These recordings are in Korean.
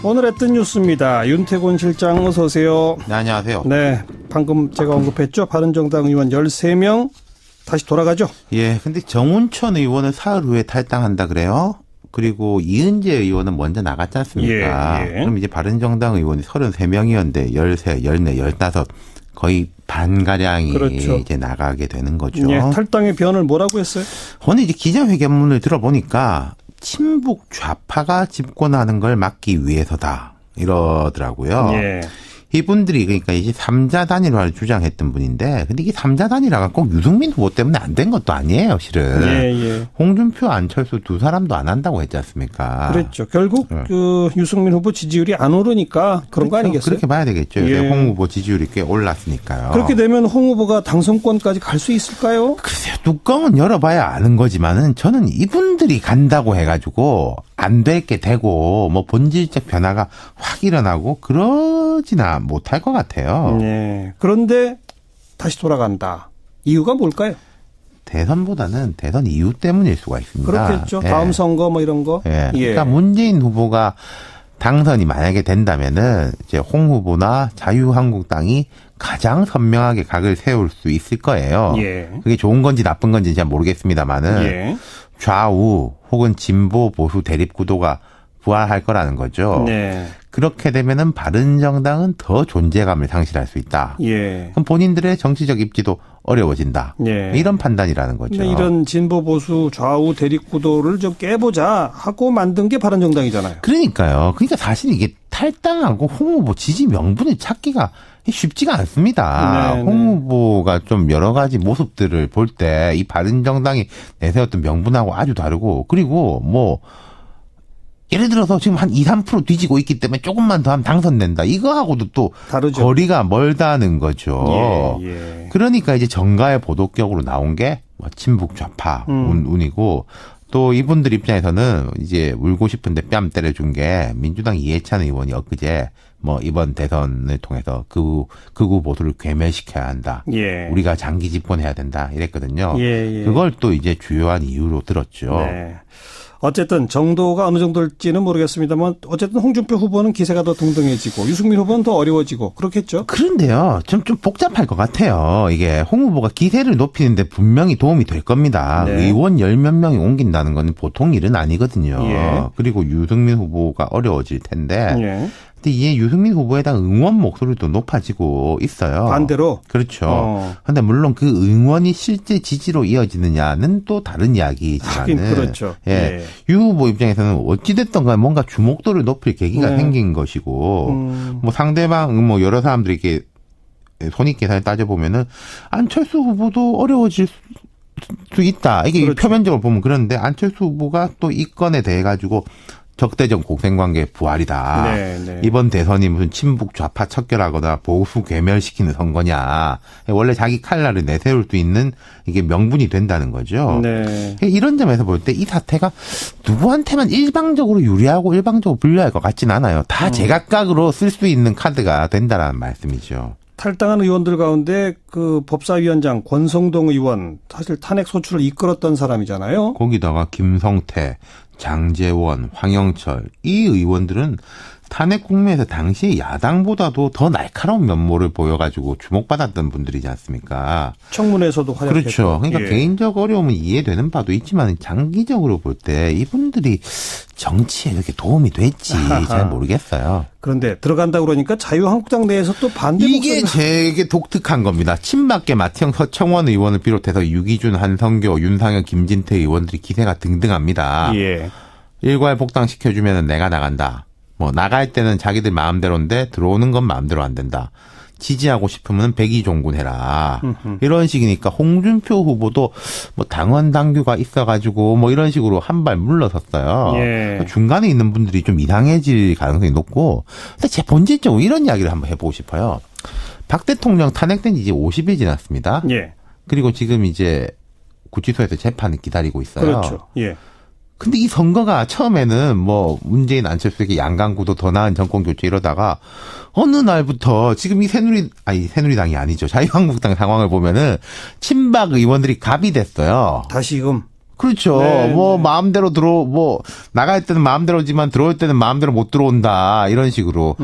오늘의 뜬 뉴스입니다. 윤태곤 실장 어서 오세요. 네, 안녕하세요. 네, 방금 제가 언급했죠. 바른정당 의원 13명 다시 돌아가죠. 예, 근데 정운천 의원은 사흘 후에 탈당한다 그래요. 그리고 이은재 의원은 먼저 나갔지 않습니까? 예. 그럼 이제 바른정당 의원이 33명이었는데 13, 14, 15 거의 반가량이 그렇죠. 이제 나가게 되는 거죠. 예, 탈당의 변을 뭐라고 했어요? 오늘 이제 기자회견문을 들어보니까 친북 좌파가 집권하는 걸 막기 위해서다 이러더라고요. 예. 이분들이 그러니까 이제 3자 단일화를 주장했던 분인데, 근데 이게 3자 단일화가 꼭 유승민 후보 때문에 안 된 것도 아니에요, 실은. 예. 홍준표, 안철수 두 사람도 안 한다고 했지 않습니까? 그랬죠. 결국 그 유승민 후보 지지율이 안 오르니까 그런 거 아니겠어요? 그렇게 봐야 되겠죠. 예. 홍 후보 지지율이 꽤 올랐으니까요. 그렇게 되면 홍 후보가 당선권까지 갈 수 있을까요? 글쎄요, 뚜껑은 열어봐야 아는 거지만은 저는 이분들이 간다고 해가지고 안 될 게 되고 뭐 본질적 변화가 확 일어나고 그러지나 못할 것 같아요. 예. 그런데 다시 돌아간다. 이유가 뭘까요? 대선보다는 대선 이유 때문일 수가 있습니다. 그렇겠죠. 예. 다음 선거 뭐 이런 거. 예. 그러니까 문재인 후보가 당선이 만약에 된다면은 이제 홍 후보나 자유한국당이 가장 선명하게 각을 세울 수 있을 거예요. 예. 그게 좋은 건지 나쁜 건지 잘 모르겠습니다만은 예. 좌우 혹은 진보 보수 대립 구도가 부활할 거라는 거죠. 네. 그렇게 되면은 바른정당은 더 존재감을 상실할 수 있다. 예. 그럼 본인들의 정치적 입지도 어려워진다. 예. 이런 판단이라는 거죠. 근데 이런 진보 보수 좌우 대립 구도를 좀 깨보자 하고 만든 게 바른정당이잖아요. 그러니까요. 그러니까 사실 이게 탈당하고 홍 후보 지지 명분을 찾기가 쉽지가 않습니다. 네, 홍 후보가 좀 여러 가지 모습들을 볼 때 이 바른정당이 내세웠던 명분하고 아주 다르고, 그리고 뭐 예를 들어서 지금 한 2, 3% 뒤지고 있기 때문에 조금만 더 하면 당선된다. 이거하고도 또 다르죠. 거리가 멀다는 거죠. 예. 그러니까 이제 정가의 보도격으로 나온 게 뭐 친북 좌파 운이고, 또 이분들 입장에서는 이제 울고 싶은데 뺨 때려준 게 민주당 이해찬 의원이 엊그제 뭐 이번 대선을 통해서 극우 보수를 괴멸시켜야 한다. 예. 우리가 장기 집권해야 된다. 이랬거든요. 예. 그걸 또 이제 주요한 이유로 들었죠. 네. 어쨌든 정도가 어느 정도일지는 모르겠습니다만 어쨌든 홍준표 후보는 기세가 더 등등해지고 유승민 후보는 더 어려워지고 그렇겠죠. 그런데요, 좀 복잡할 것 같아요. 이게 홍 후보가 기세를 높이는데 분명히 도움이 될 겁니다. 네. 의원 10몇 명이 옮긴다는 건 보통 일은 아니거든요. 예. 그리고 유승민 후보가 어려워질 텐데, 예. 근데 이게 유승민 후보에 대한 응원 목소리도 높아지고 있어요. 반대로. 그렇죠. 근데 물론 그 응원이 실제 지지로 이어지느냐는 또 다른 이야기지만은. 하긴 그렇죠. 예. 예. 유 후보 입장에서는 어찌됐든 간에 뭔가 주목도를 높일 계기가 네. 생긴 것이고, 뭐 상대방, 뭐 여러 사람들이 이렇게 손익계산을 따져보면은 안철수 후보도 어려워질 수 있다. 이게 그렇죠. 표면적으로 보면 그런데 안철수 후보가 또 이 건에 대해 가지고 적대적 공생관계 부활이다. 네. 이번 대선이 무슨 친북 좌파 척결하거나 보수 괴멸시키는 선거냐. 원래 자기 칼날을 내세울 수 있는 이게 명분이 된다는 거죠. 네. 이런 점에서 볼 때 이 사태가 누구한테만 일방적으로 유리하고 일방적으로 불리할 것 같진 않아요. 다 제각각으로 쓸 수 있는 카드가 된다라는 말씀이죠. 탈당한 의원들 가운데 그 법사위원장 권성동 의원 사실 탄핵 소추를 이끌었던 사람이잖아요. 거기다가 김성태, 장제원, 황영철 이 의원들은 탄핵 국면에서 당시에 야당보다도 더 날카로운 면모를 보여가지고 주목받았던 분들이지 않습니까? 청문회에서도 활약했고. 그렇죠. 그러니까 예. 개인적 어려움은 이해되는 바도 있지만 장기적으로 볼 때 이분들이 정치에 이렇게 도움이 될지 잘 모르겠어요. 그런데 들어간다고 그러니까 자유한국당 내에서 또 반대 이게 목소리가. 되게 독특한 겁니다. 친박계 마태형, 서청원 의원을 비롯해서 유기준, 한성교, 윤상현, 김진태 의원들이 기세가 등등합니다. 예. 일괄 복당시켜주면 내가 나간다. 뭐 나갈 때는 자기들 마음대로인데 들어오는 건 마음대로 안 된다. 지지하고 싶으면 백의종군 해라. 이런 식이니까 홍준표 후보도 뭐 당원 당규가 있어가지고 뭐 이런 식으로 한 발 물러섰어요. 예. 중간에 있는 분들이 좀 이상해질 가능성이 높고, 근데 제 본질적으로 이런 이야기를 한번 해보고 싶어요. 박 대통령 탄핵된 지 이제 50일 지났습니다. 예. 그리고 지금 이제 구치소에서 재판을 기다리고 있어요. 그렇죠. 예. 근데 이 선거가 처음에는 뭐 문재인 안철수에게 양강구도 더 나은 정권 교체 이러다가 어느 날부터 지금 이 새누리당이 아니죠. 자유한국당 상황을 보면은 친박 의원들이 갑이 됐어요. 다시금. 그렇죠. 네, 뭐 네. 마음대로 나갈 때는 마음대로지만 들어올 때는 마음대로 못 들어온다 이런 식으로.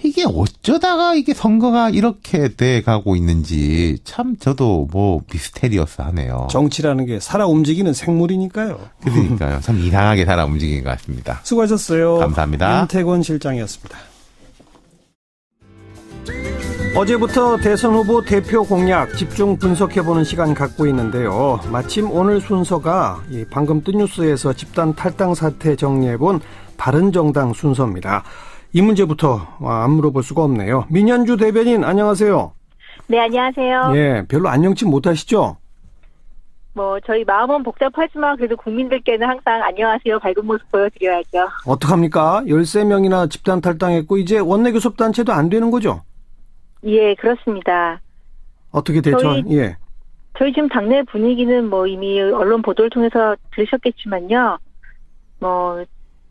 이게 어쩌다가 이게 선거가 이렇게 돼 가고 있는지 참 저도 뭐 미스테리어스하네요. 정치라는 게 살아 움직이는 생물이니까요. 그러니까요. 참 이상하게 살아 움직이는 것 같습니다. 수고하셨어요. 감사합니다. 윤태권 실장이었습니다. 어제부터 대선 후보 대표 공약 집중 분석해보는 시간 갖고 있는데요. 마침 오늘 순서가 방금 뜬 뉴스에서 집단 탈당 사태 정리해본 바른정당 순서입니다. 이 문제부터 안 물어볼 수가 없네요. 민현주 대변인 안녕하세요. 네, 안녕하세요. 예, 별로 안녕치 못하시죠? 저희 마음은 복잡하지만 그래도 국민들께는 항상 안녕하세요 밝은 모습 보여드려야죠. 어떡합니까? 13명이나 집단 탈당했고 이제 원내교섭단체도 안 되는 거죠? 예, 그렇습니다. 어떻게 대처? 예. 저희 지금 당내 분위기는 이미 언론 보도를 통해서 들으셨겠지만요.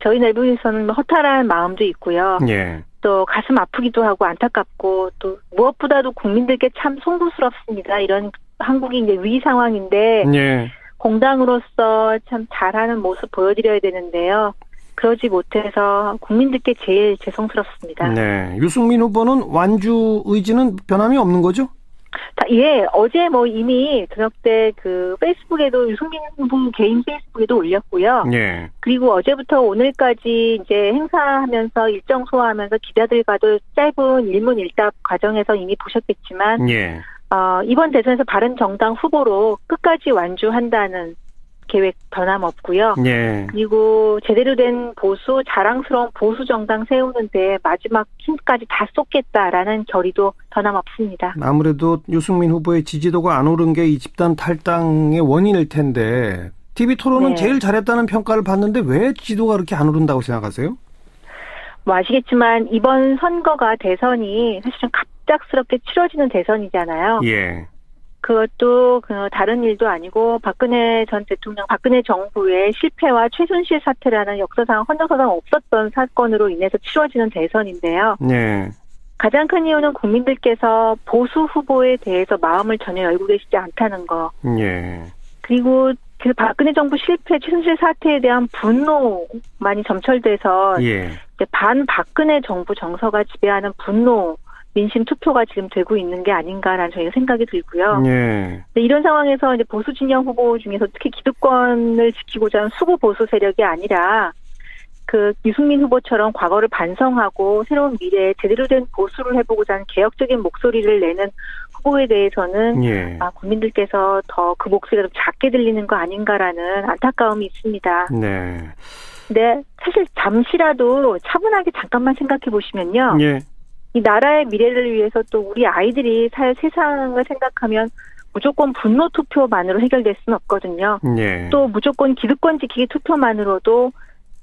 저희 내부에서는 허탈한 마음도 있고요. 예. 또 가슴 아프기도 하고 안타깝고 또 무엇보다도 국민들께 참 송구스럽습니다. 이런 한국이 이제 위기 상황인데 예. 공당으로서 참 잘하는 모습 보여드려야 되는데요. 그러지 못해서 국민들께 제일 죄송스럽습니다. 네. 유승민 후보는 완주 의지는 변함이 없는 거죠? 예, 어제 이미 저녁 때 페이스북에도 유승민 후보 개인 페이스북에도 올렸고요. 예. 그리고 어제부터 오늘까지 이제 행사하면서 일정 소화하면서 기자들과도 짧은 일문일답 과정에서 이미 보셨겠지만, 예. 이번 대선에서 바른정당 후보로 끝까지 완주한다는 계획 변함없고요. 예. 그리고 제대로 된 자랑스러운 보수 정당 세우는데 마지막 힘까지 다 쏟겠다라는 결의도 변함없습니다. 아무래도 유승민 후보의 지지도가 안 오른 게 이 집단 탈당의 원인일 텐데 TV 토론은 네. 제일 잘했다는 평가를 받는데 왜 지지도가 그렇게 안 오른다고 생각하세요? 아시겠지만 이번 선거가 대선이 사실은 갑작스럽게 치러지는 대선이잖아요. 예. 그것도 다른 일도 아니고 박근혜 전 대통령, 박근혜 정부의 실패와 최순실 사태라는 역사상 헌정사상 없었던 사건으로 인해서 치러지는 대선인데요. 네. 가장 큰 이유는 국민들께서 보수 후보에 대해서 마음을 전혀 열고 계시지 않다는 거. 예. 그리고 박근혜 정부 실패, 최순실 사태에 대한 분노만이 점철돼서 예. 이제 반박근혜 정부 정서가 지배하는 분노, 민심 투표가 지금 되고 있는 게 아닌가라는 저희가 생각이 들고요. 예. 이런 상황에서 이제 보수 진영 후보 중에서 특히 기득권을 지키고자 하는 수구 보수 세력이 아니라 유승민 후보처럼 과거를 반성하고 새로운 미래에 제대로 된 보수를 해보고자 하는 개혁적인 목소리를 내는 후보에 대해서는 예. 국민들께서 더 그 목소리가 좀 작게 들리는 거 아닌가라는 안타까움이 있습니다. 네. 근데 사실 잠시라도 차분하게 잠깐만 생각해 보시면요. 예. 이 나라의 미래를 위해서 또 우리 아이들이 살 세상을 생각하면 무조건 분노 투표만으로 해결될 수는 없거든요. 예. 또 무조건 기득권 지키기 투표만으로도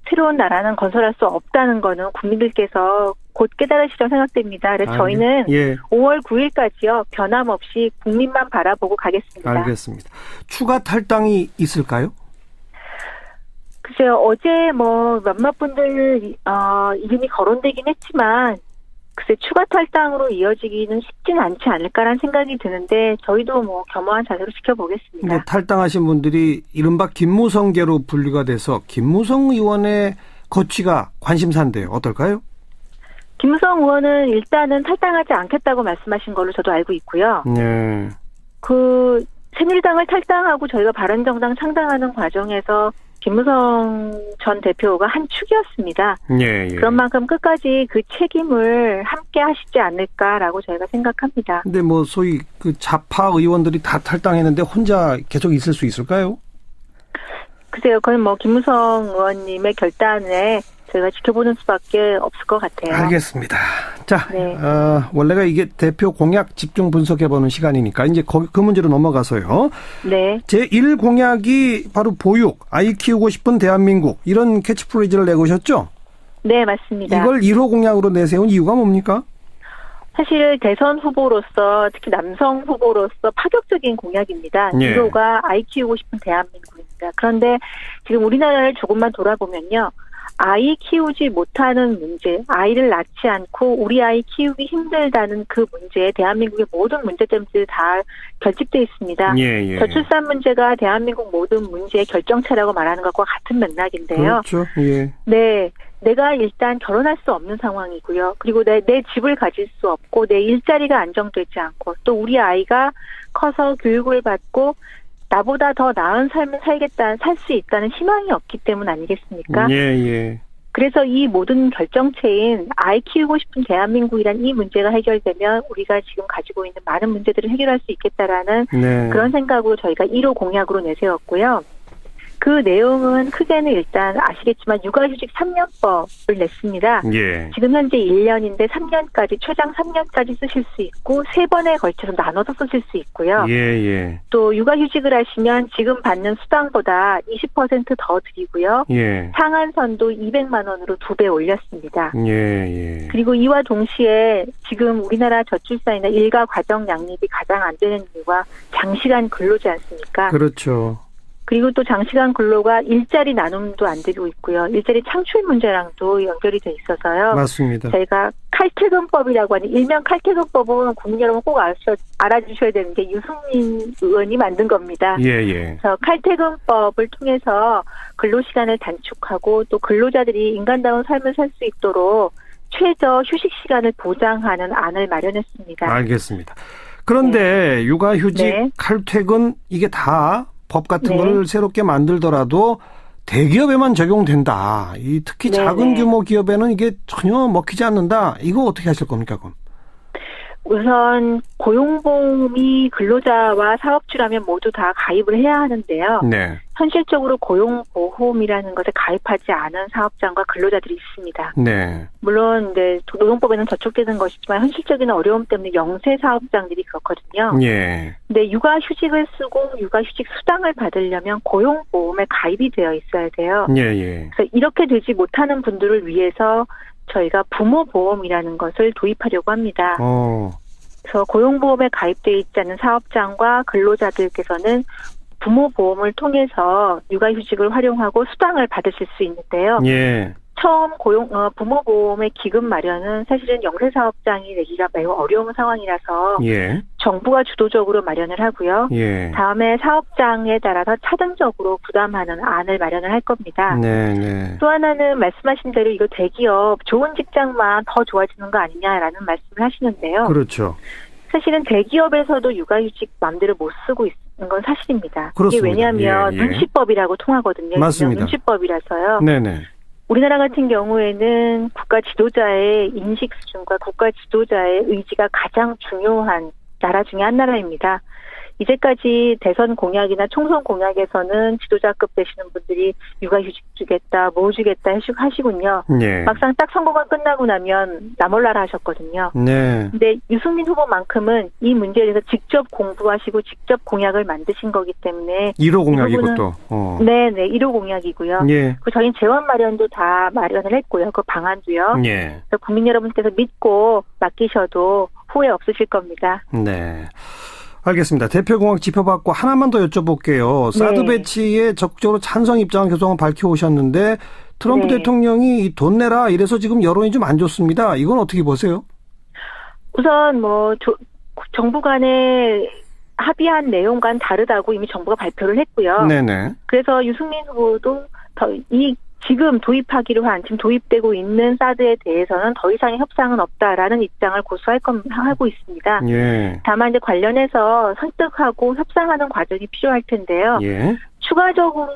새로운 나라는 건설할 수 없다는 거는 국민들께서 곧 깨달으시리라고 생각됩니다. 그래서 저희는 예. 5월 9일까지요. 변함없이 국민만 바라보고 가겠습니다. 알겠습니다. 추가 탈당이 있을까요? 글쎄요. 어제 몇몇 분들 이름이 거론되긴 했지만 글쎄 추가 탈당으로 이어지기는 쉽진 않지 않을까라는 생각이 드는데 저희도 겸허한 자세로 지켜보겠습니다. 근데 탈당하신 분들이 이른바 김무성계로 분류가 돼서 김무성 의원의 거취가 관심사인데요. 어떨까요? 김무성 의원은 일단은 탈당하지 않겠다고 말씀하신 걸로 저도 알고 있고요. 네. 새누리당을 탈당하고 저희가 바른정당 창당하는 과정에서 김무성 전 대표가 한 축이었습니다. 예, 예. 그런 만큼 끝까지 그 책임을 함께 하시지 않을까라고 저희가 생각합니다. 근데 소위 좌파 의원들이 다 탈당했는데 혼자 계속 있을 수 있을까요? 글쎄요, 그건 김무성 의원님의 결단에 저희가 지켜보는 수밖에 없을 것 같아요. 알겠습니다. 자, 네. 원래가 이게 대표 공약 집중 분석해보는 시간이니까 이제 그 문제로 넘어가서요. 네. 제1 공약이 바로 보육, 아이 키우고 싶은 대한민국 이런 캐치프레이즈를 내고셨죠? 네, 맞습니다. 이걸 1호 공약으로 내세운 이유가 뭡니까? 사실 대선 후보로서 특히 남성 후보로서 파격적인 공약입니다. 예. 1호가 아이 키우고 싶은 대한민국입니다. 그런데 지금 우리나라를 조금만 돌아보면요. 아이 키우지 못하는 문제, 아이를 낳지 않고 우리 아이 키우기 힘들다는 그 문제에 대한민국의 모든 문제점들이 다 결집돼 있습니다. 예, 예. 저출산 문제가 대한민국 모든 문제의 결정체라고 말하는 것과 같은 맥락인데요. 그렇죠. 예. 네. 내가 일단 결혼할 수 없는 상황이고요. 그리고 내 집을 가질 수 없고 내 일자리가 안정되지 않고 또 우리 아이가 커서 교육을 받고 나보다 더 나은 삶을 살 수 있다는 희망이 없기 때문 아니겠습니까? 예, 예. 그래서 이 모든 결정체인 아이 키우고 싶은 대한민국이란 이 문제가 해결되면 우리가 지금 가지고 있는 많은 문제들을 해결할 수 있겠다라는 네. 그런 생각으로 저희가 1호 공약으로 내세웠고요. 그 내용은 크게는 일단 아시겠지만 육아휴직 3년법을 냈습니다. 예. 지금 현재 1년인데 3년까지 최장 3년까지 쓰실 수 있고 3번에 걸쳐서 나눠서 쓰실 수 있고요. 예, 예. 또 육아휴직을 하시면 지금 받는 수당보다 20% 더 드리고요. 예. 상한선도 200만 원으로 2배 올렸습니다. 예, 예. 그리고 이와 동시에 지금 우리나라 저출산이나 일가 가정 양립이 가장 안 되는 이유가 장시간 근로지 않습니까? 그렇죠. 그리고 또 장시간 근로가 일자리 나눔도 안 되고 있고요. 일자리 창출 문제랑도 연결이 돼 있어서요. 맞습니다. 저희가 칼퇴근법이라고 하는 일명 칼퇴근법은 국민 여러분 꼭 알아주셔야 되는 게 유승민 의원이 만든 겁니다. 예, 예. 그래서 칼퇴근법을 통해서 근로시간을 단축하고 또 근로자들이 인간다운 삶을 살 수 있도록 최저 휴식 시간을 보장하는 안을 마련했습니다. 알겠습니다. 그런데 육아휴직, 네. 칼퇴근 이게 다 법 같은 네. 걸 새롭게 만들더라도 대기업에만 적용된다. 이 특히 네, 작은 네. 규모 기업에는 이게 전혀 먹히지 않는다. 이거 어떻게 하실 겁니까, 그럼? 우선 고용보험이 근로자와 사업주라면 모두 다 가입을 해야 하는데요. 네. 현실적으로 고용보험이라는 것에 가입하지 않은 사업장과 근로자들이 있습니다. 네. 물론 이제 노동법에는 저촉되는 것이지만 현실적인 어려움 때문에 영세 사업장들이 그렇거든요. 예. 근데 육아휴직을 쓰고 육아휴직 수당을 받으려면 고용보험에 가입이 되어 있어야 돼요. 예, 예. 그래서 이렇게 되지 못하는 분들을 위해서 저희가 부모보험이라는 것을 도입하려고 합니다. 그래서 고용보험에 가입되어 있지 않은 사업장과 근로자들께서는 부모보험을 통해서 육아휴직을 활용하고 수당을 받으실 수 있는데요. 예. 처음 부모보험의 기금 마련은 사실은 영세사업장이 내기가 매우 어려운 상황이라서 예. 정부가 주도적으로 마련을 하고요. 예. 다음에 사업장에 따라서 차등적으로 부담하는 안을 마련을 할 겁니다. 네, 네. 또 하나는 말씀하신 대로 이거 대기업 좋은 직장만 더 좋아지는 거 아니냐라는 말씀을 하시는데요. 그렇죠. 사실은 대기업에서도 육아휴직 마음대로 못 쓰고 있는 건 사실입니다. 그렇습니다. 이게 왜냐하면 예, 예. 눈치법이라고 통하거든요. 맞습니다. 눈치법이라서요. 네네. 우리나라 같은 경우에는 국가 지도자의 인식 수준과 국가 지도자의 의지가 가장 중요한 나라 중에 한 나라입니다. 이제까지 대선 공약이나 총선 공약에서는 지도자급 되시는 분들이 육아휴직 주겠다, 뭐 주겠다 하시군요. 예. 막상 딱 선거가 끝나고 나면 나몰라라 하셨거든요. 네. 근데 유승민 후보만큼은 이 문제에 대해서 직접 공부하시고 직접 공약을 만드신 거기 때문에 1호 공약이고 부분은- 또. 네네 1호 공약이고요. 예. 그 저희는 재원 마련도 다 마련을 했고요. 그 방안도요. 예. 그래서 국민 여러분께서 믿고 맡기셔도 후회 없으실 겁니다. 네. 알겠습니다. 대표공약 짚어봤고 하나만 더 여쭤볼게요. 사드 네. 배치에 적극적으로 찬성 입장을 계속 밝혀오셨는데 트럼프 네. 대통령이 이 돈 내라 이래서 지금 여론이 좀 안 좋습니다. 이건 어떻게 보세요? 우선 정부 간에 합의한 내용과는 다르다고 이미 정부가 발표를 했고요. 네네. 그래서 유승민 후보도 지금 지금 도입되고 있는 사드에 대해서는 더 이상의 협상은 없다라는 입장을 하고 있습니다. 예. 다만 이제 관련해서 설득하고 협상하는 과정이 필요할 텐데요. 예. 추가적으로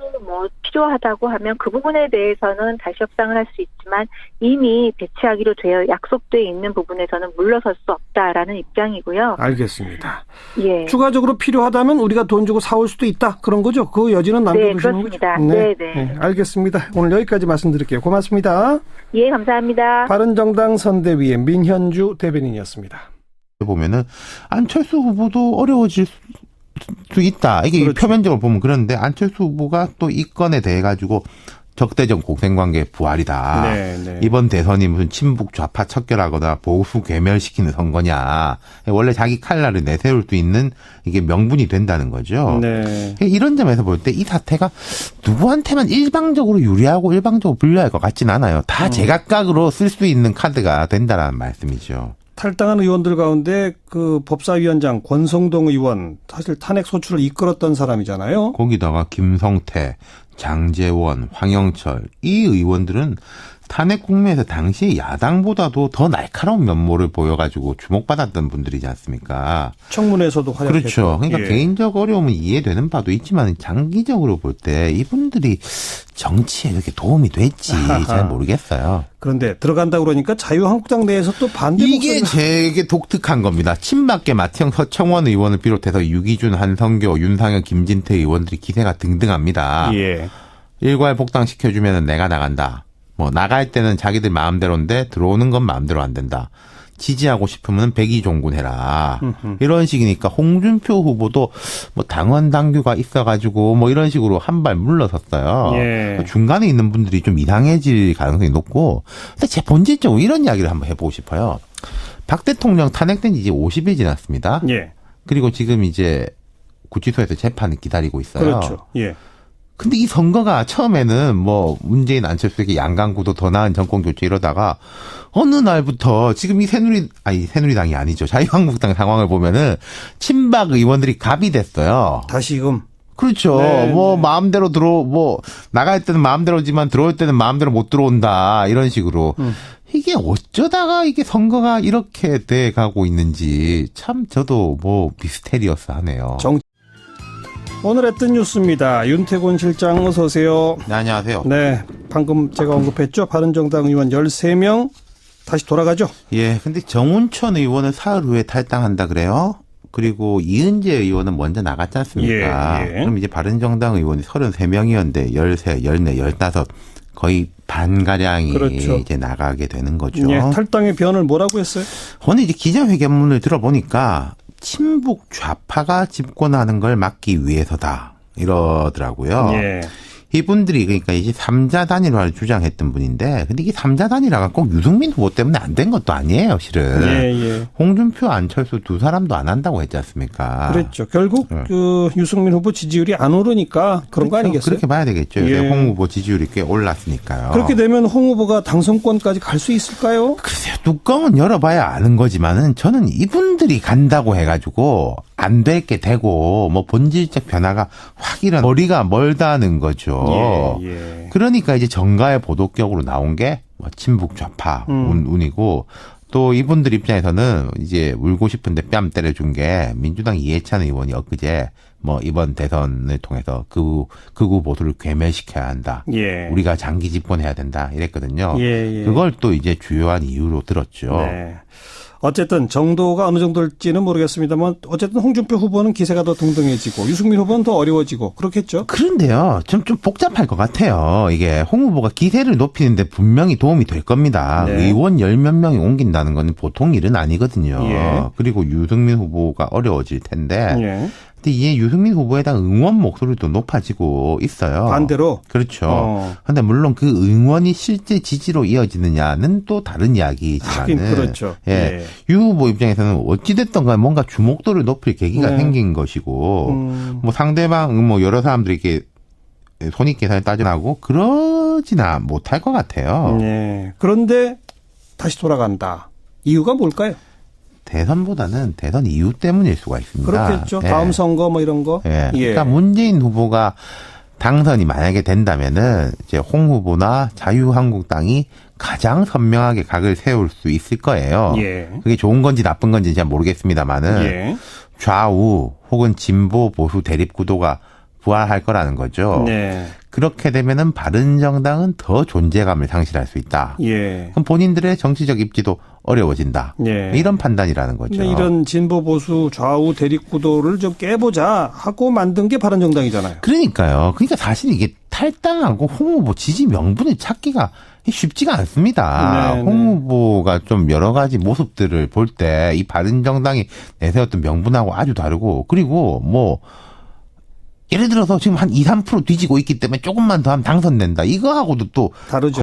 필요하다고 하면 그 부분에 대해서는 다시 협상을 할 수 있지만 이미 배치하기로 되어 약속돼 있는 부분에서는 물러설 수 없다라는 입장이고요. 알겠습니다. 예. 추가적으로 필요하다면 우리가 돈 주고 사올 수도 있다. 그런 거죠? 그 여지는 남겨두시는 거죠? 그렇습니다. 네. 알겠습니다. 오늘 여기까지 말씀드릴게요. 고맙습니다. 예, 감사합니다. 바른정당 선대위의 민현주 대변인이었습니다. 보면은 안철수 후보도 어려워질 수 있다. 이게 그렇죠. 표면적으로 보면 그런데 안철수 후보가 또 이 건에 대해 가지고 적대적 공생관계의 부활이다. 네, 네. 이번 대선이 무슨 친북 좌파 척결하거나 보수 괴멸시키는 선거냐. 원래 자기 칼날을 내세울 수 있는 이게 명분이 된다는 거죠. 네. 이런 점에서 볼 때 이 사태가 누구한테만 일방적으로 유리하고 일방적으로 불리할 것 같진 않아요. 다 제각각으로 쓸 수 있는 카드가 된다라는 말씀이죠. 탈당한 의원들 가운데 그 법사위원장 권성동 의원 사실 탄핵 소추를 이끌었던 사람이잖아요. 거기다가 김성태, 장제원, 황영철 이 의원들은 탄핵 국면에서 당시 야당보다도 더 날카로운 면모를 보여가지고 주목받았던 분들이지 않습니까? 청문회에서도 활약했고. 그렇죠. 그러니까 예. 개인적 어려움은 이해되는 바도 있지만 장기적으로 볼 때 이분들이 정치에 이렇게 도움이 될지 잘 모르겠어요. 그런데 들어간다고 그러니까 자유한국당 내에서 또 반대 이게 목소리가. 되게 독특한 겁니다. 친박계 마태형, 서청원 의원을 비롯해서 유기준, 한성교, 윤상현, 김진태 의원들이 기세가 등등합니다. 예. 일괄 복당시켜주면 내가 나간다. 뭐 나갈 때는 자기들 마음대로인데 들어오는 건 마음대로 안 된다. 지지하고 싶으면 백의종군해라. 이런 식이니까 홍준표 후보도 뭐 당원 당규가 있어가지고 뭐 이런 식으로 한 발 물러섰어요. 예. 중간에 있는 분들이 좀 이상해질 가능성이 높고, 근데 제 본질적으로 이런 이야기를 한번 해보고 싶어요. 박 대통령 탄핵된 지 이제 50일 지났습니다. 예. 그리고 지금 이제 구치소에서 재판을 기다리고 있어요. 그렇죠. 예. 근데 이 선거가 처음에는 뭐 문재인 안철수에게 양강구도 더 나은 정권 교체 이러다가 어느 날부터 지금 이 새누리당이 아니죠. 자유한국당 상황을 보면은 친박 의원들이 갑이 됐어요. 다시금. 그렇죠. 네, 뭐 네. 마음대로 나갈 때는 마음대로지만 들어올 때는 마음대로 못 들어온다. 이런 식으로. 이게 어쩌다가 이게 선거가 이렇게 돼 가고 있는지 참 저도 뭐 미스테리어스하네요. 오늘의 뜬 뉴스입니다. 윤태곤 실장 어서 오세요. 네, 안녕하세요. 네. 방금 제가 언급했죠. 바른정당 의원 13명 다시 돌아가죠. 예, 근데 정운천 의원은 사흘 후에 탈당한다 그래요. 그리고 이은재 의원은 먼저 나갔지 않습니까? 예, 예. 그럼 이제 바른정당 의원이 33명이었는데 13, 14, 15 거의 반가량이 그렇죠. 이제 나가게 되는 거죠. 예. 탈당의 변을 뭐라고 했어요? 오늘 이제 기자회견문을 들어보니까 친북 좌파가 집권하는 걸 막기 위해서다. 이러더라고요. 예. 이분들이 그러니까 이제 3자 단일화를 주장했던 분인데, 근데 이게 3자 단일화가 꼭 유승민 후보 때문에 안 된 것도 아니에요, 실은. 예, 예. 홍준표, 안철수 두 사람도 안 한다고 했지 않습니까? 그랬죠. 결국 그 유승민 후보 지지율이 안 오르니까 그런 거 그렇죠. 아니겠어요? 그렇게 봐야 되겠죠. 예. 홍 후보 지지율이 꽤 올랐으니까요. 그렇게 되면 홍 후보가 당선권까지 갈 수 있을까요? 글쎄요, 뚜껑은 열어봐야 아는 거지만은 저는 이분들이 간다고 해가지고 안 될 게 되고 뭐 본질적 변화가 확 일어나 머리가 멀다는 거죠. 예. 그러니까 이제 정가의 보도격으로 나온 게 뭐 친북 좌파 운이고, 또 이분들 입장에서는 이제 울고 싶은데 뺨 때려준 게 민주당 이해찬 의원이 엊그제 뭐 이번 대선을 통해서 극우 보수를 괴멸시켜야 한다. 예. 우리가 장기 집권해야 된다 이랬거든요. 예. 그걸 또 이제 주요한 이유로 들었죠. 네. 어쨌든 정도가 어느 정도일지는 모르겠습니다만 어쨌든 홍준표 후보는 기세가 더 등등해지고 유승민 후보는 더 어려워지고 그렇겠죠. 그런데요, 좀 복잡할 것 같아요. 이게 홍 후보가 기세를 높이는데 분명히 도움이 될 겁니다. 네. 의원 10몇 명이 옮긴다는 건 보통 일은 아니거든요. 예. 그리고 유승민 후보가 어려워질 텐데, 예. 근데 이게 유승민 후보에 대한 응원 목소리도 높아지고 있어요. 반대로. 그렇죠. 근데 물론 그 응원이 실제 지지로 이어지느냐는 또 다른 이야기지만은. 하긴 그렇죠. 예. 예. 유 후보 입장에서는 어찌됐든 간에 뭔가 주목도를 높일 계기가 네. 생긴 것이고, 뭐 상대방, 뭐 여러 사람들이 이렇게 손익계산을 따져나고 그러지나 못할 것 같아요. 예. 그런데 다시 돌아간다. 이유가 뭘까요? 대선보다는 대선 이유 때문일 수가 있습니다. 그렇겠죠. 예. 다음 선거 뭐 이런 거. 예. 예. 그러니까 문재인 후보가 당선이 만약에 된다면은 이제 홍 후보나 자유한국당이 가장 선명하게 각을 세울 수 있을 거예요. 예. 그게 좋은 건지 나쁜 건지 잘 모르겠습니다만은 예. 좌우 혹은 진보 보수 대립 구도가 부활할 거라는 거죠. 네. 그렇게 되면은 바른정당은 더 존재감을 상실할 수 있다. 예. 그럼 본인들의 정치적 입지도 어려워진다. 예. 이런 판단이라는 거죠. 근데 이런 진보 보수 좌우 대립 구도를 좀 깨보자 하고 만든 게 바른정당이잖아요. 그러니까요. 그러니까 사실 이게 탈당하고 홍 후보 지지 명분을 찾기가 쉽지가 않습니다. 네, 홍 후보가 좀 여러 가지 모습들을 볼 때 이 바른정당이 내세웠던 명분하고 아주 다르고, 그리고 뭐 예를 들어서 지금 한 2, 3% 뒤지고 있기 때문에 조금만 더 하면 당선된다. 이거하고도 또 다르죠.